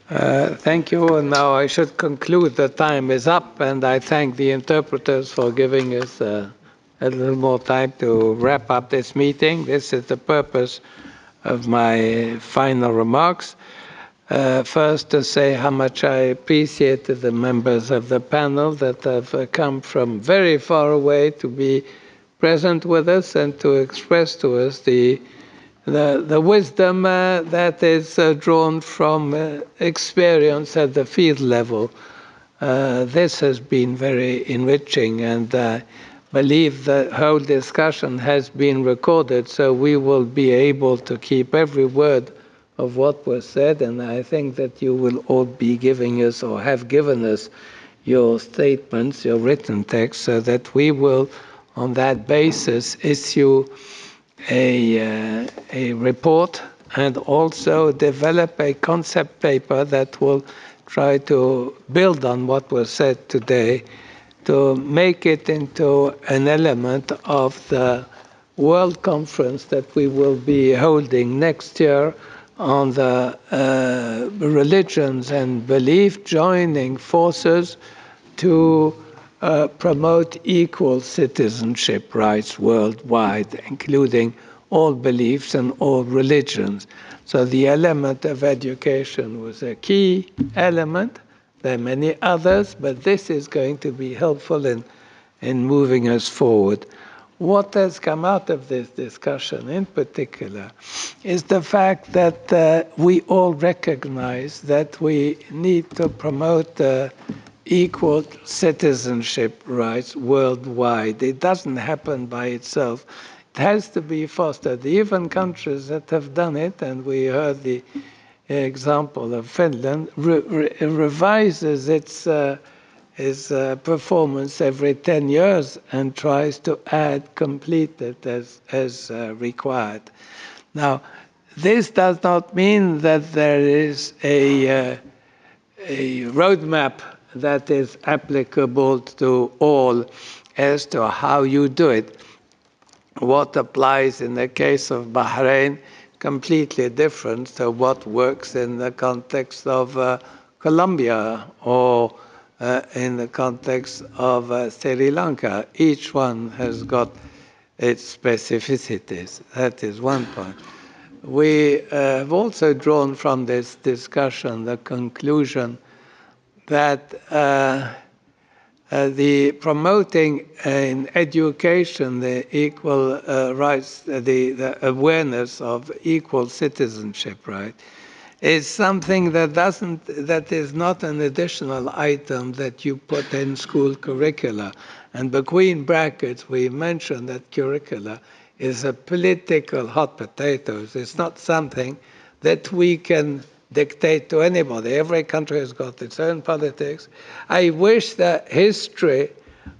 Thank you. And now I should conclude. The time is up, and I thank the interpreters for giving us a little more time to wrap up this meeting. This is the purpose of my final remarks. First, to say how much I appreciated the members of the panel that have come from very far away to be present with us and to express to us the wisdom that is drawn from experience at the field level. This has been very enriching, and I believe the whole discussion has been recorded, so we will be able to keep every word of what was said, and I think that you will all be giving us or have given us your statements, your written text, so that we will, on that basis, issue a report and also develop a concept paper that will try to build on what was said today to make it into an element of the World Conference that we will be holding next year on the religions and belief joining forces to promote equal citizenship rights worldwide, including all beliefs and all religions. So the element of education was a key element. There are many others, but this is going to be helpful in moving us forward. What has come out of this discussion in particular is the fact that we all recognize that we need to promote equal citizenship rights worldwide. It doesn't happen by itself. It has to be fostered. Even countries that have done it, and we heard the example of Finland, revises its performance every 10 years and tries to complete it as required. Now, this does not mean that there is a roadmap that is applicable to all as to how you do it. What applies in the case of Bahrain, completely different to what works in the context of Colombia or in the context of Sri Lanka. Each one has got its specificities. That is one point. We have also drawn from this discussion the conclusion that the promoting in education the equal rights, the awareness of equal citizenship, right, is something that is not an additional item that you put in school curricula. And between brackets, we mentioned that curricula is a political hot potatoes. It's not something that we can dictate to anybody. Every country has got its own politics. I wish that history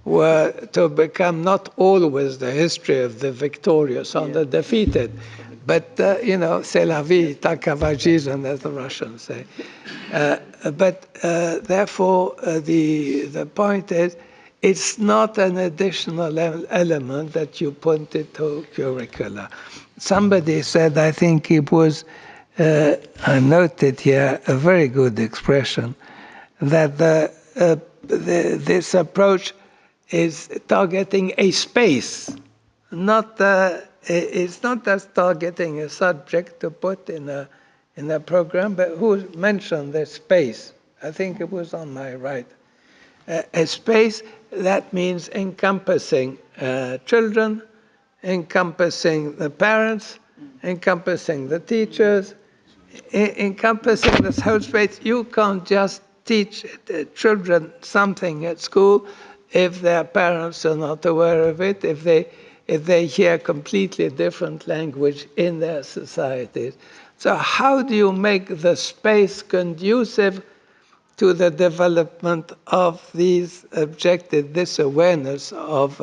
were to become not always the history of the victorious and the defeated, but, c'est la vie, takavajizm, as the Russians say. Therefore, the point is, it's not an additional element that you put into curricula. Somebody said, I think it was, I noted here, a very good expression, that this approach is targeting a space, it's not just targeting a subject to put in a program, but who mentioned the space? I think it was on my right. A space that means encompassing children, encompassing the parents, encompassing the teachers, encompassing this whole space. You can't just teach children something at school if their parents are not aware of it, if they hear completely different language in their societies. So how do you make the space conducive to the development of these objectives, this awareness of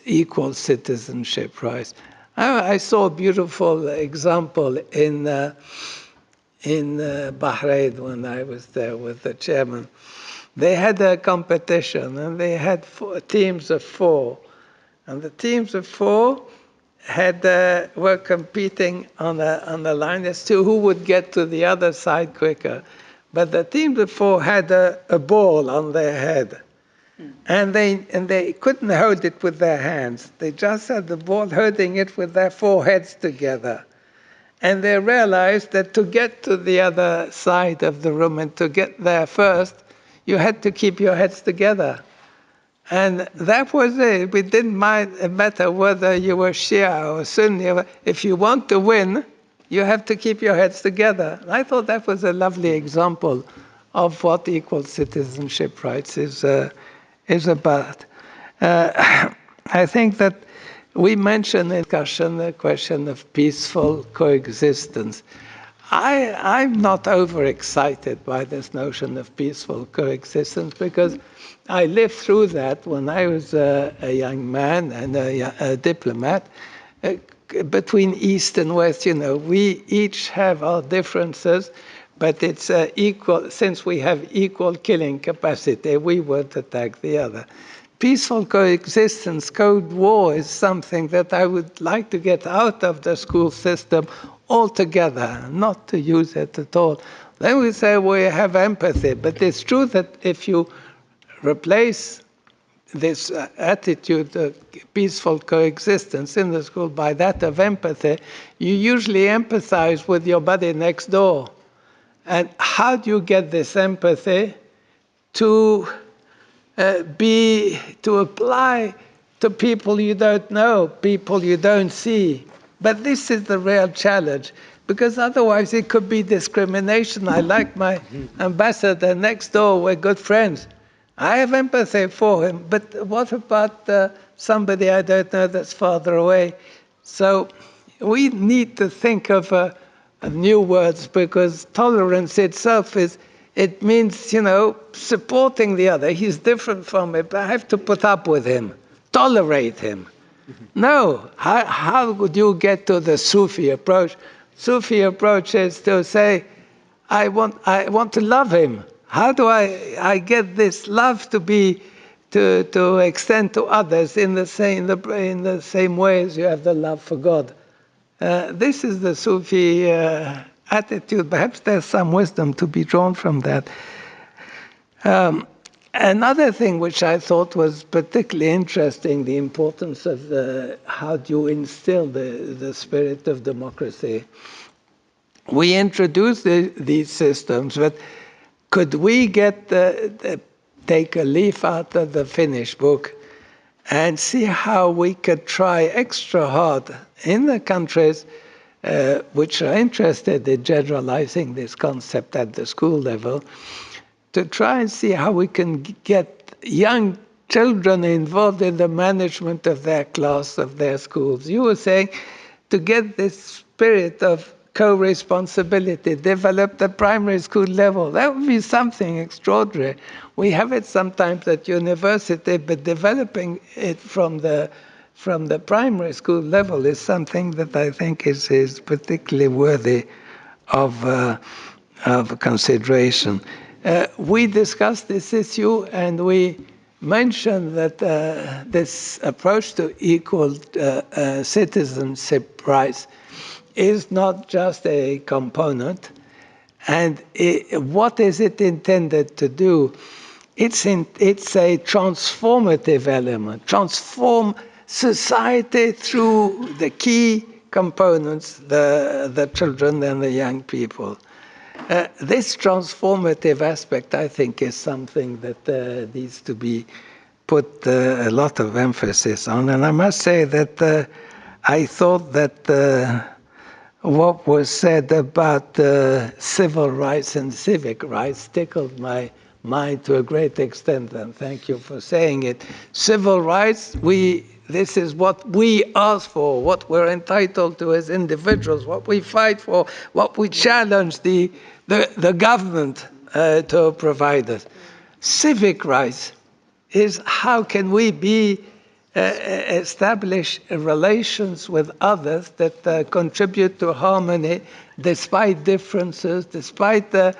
equal citizenship rights? I saw a beautiful example in Bahrain when I was there with the chairman. They had a competition, and they had teams of four. And the teams of four were competing on a line as to who would get to the other side quicker. But the team before had a ball on their head. And they couldn't hold it with their hands. They just had the ball holding it with their foreheads together. And they realized that to get to the other side of the room and to get there first, you had to keep your heads together. And that was it. We didn't matter whether you were Shia or Sunni. If you want to win, you have to keep your heads together. And I thought that was a lovely example of what equal citizenship rights is about. I think that we mentioned in discussion the question of peaceful coexistence. I'm not overexcited by this notion of peaceful coexistence because I lived through that when I was a young man and a diplomat. Between East and West, we each have our differences, but it's equal. Since we have equal killing capacity, we won't attack the other. Peaceful coexistence, Cold War, is something that I would like to get out of the school system altogether, not to use it at all. Then we say we have empathy, but it's true that if you replace this attitude of peaceful coexistence in the school by that of empathy, you usually empathize with your buddy next door. And how do you get this empathy to apply to people you don't know, people you don't see? But this is the real challenge, because otherwise it could be discrimination. I like my ambassador next door, we're good friends. I have empathy for him, but what about somebody I don't know that's farther away? So we need to think of new words, because tolerance itself it means, supporting the other. He's different from me, but I have to put up with him, tolerate him. No, how would you get to the Sufi approach? Sufi approach is to say, I want to love him. How do I get this love to extend to others in the same way as you have the love for God? This is the Sufi attitude. Perhaps there's some wisdom to be drawn from that. Another thing which I thought was particularly interesting, the importance of how do you instill the spirit of democracy. We introduced these systems, but could we take a leaf out of the Finnish book and see how we could try extra hard in the countries which are interested in generalizing this concept at the school level, to try and see how we can get young children involved in the management of their class, of their schools. You were saying to get this spirit of co-responsibility developed at primary school level. That would be something extraordinary. We have it sometimes at university, but developing it from the primary school level is something that I think is particularly worthy of consideration. We discussed this issue, and we mentioned that this approach to equal citizenship rights is not just a component. And what is it intended to do? It's a transformative element, transform society through the key components, the children and the young people. This transformative aspect, I think, is something that needs to be put a lot of emphasis on. And I must say that I thought that what was said about civil rights and civic rights tickled my mind to a great extent, and thank you for saying it. Civil rights, this is what we ask for, what we're entitled to as individuals, what we fight for, what we challenge the government to provide us. Civic rights is how can we establish relations with others that contribute to harmony despite differences, despite the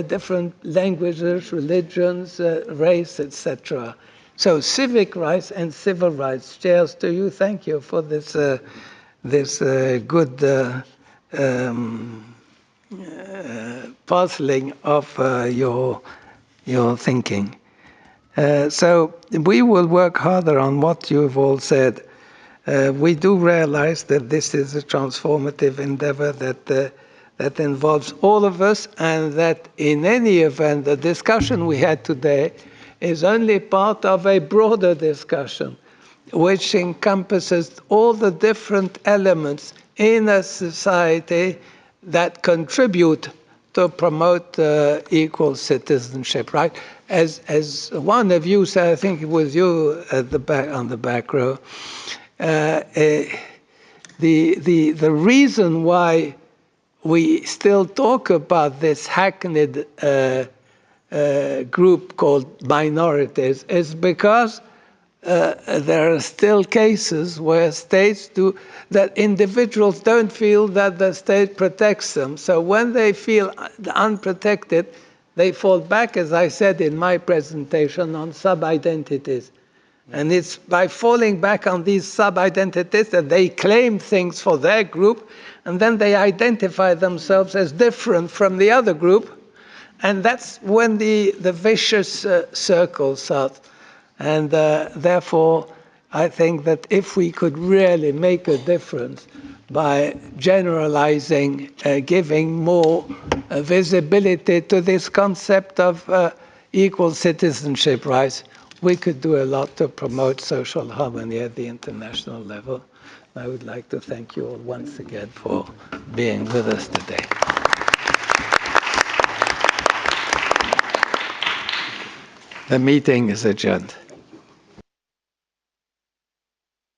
different languages, religions, race, etc. So civic rights and civil rights. Cheers to you. Thank you for this good puzzling of your thinking. So we will work harder on what you've all said. We do realize that this is a transformative endeavor that involves all of us, and that in any event, the discussion we had today is only part of a broader discussion, which encompasses all the different elements in a society that contribute to promote equal citizenship, right? As one of you said, I think it was you at the back on the back row. The reason why we still talk about this hackneyed group called minorities is because there are still cases where states do that individuals don't feel that the state protects them. So when they feel unprotected, they fall back, as I said in my presentation, on sub-identities. And it's by falling back on these sub-identities that they claim things for their group, and then they identify themselves as different from the other group. And that's when the vicious circle starts. And therefore, I think that if we could really make a difference by generalizing, giving more visibility to this concept of equal citizenship rights, we could do a lot to promote social harmony at the international level. I would like to thank you all once again for being with us today. The meeting is adjourned.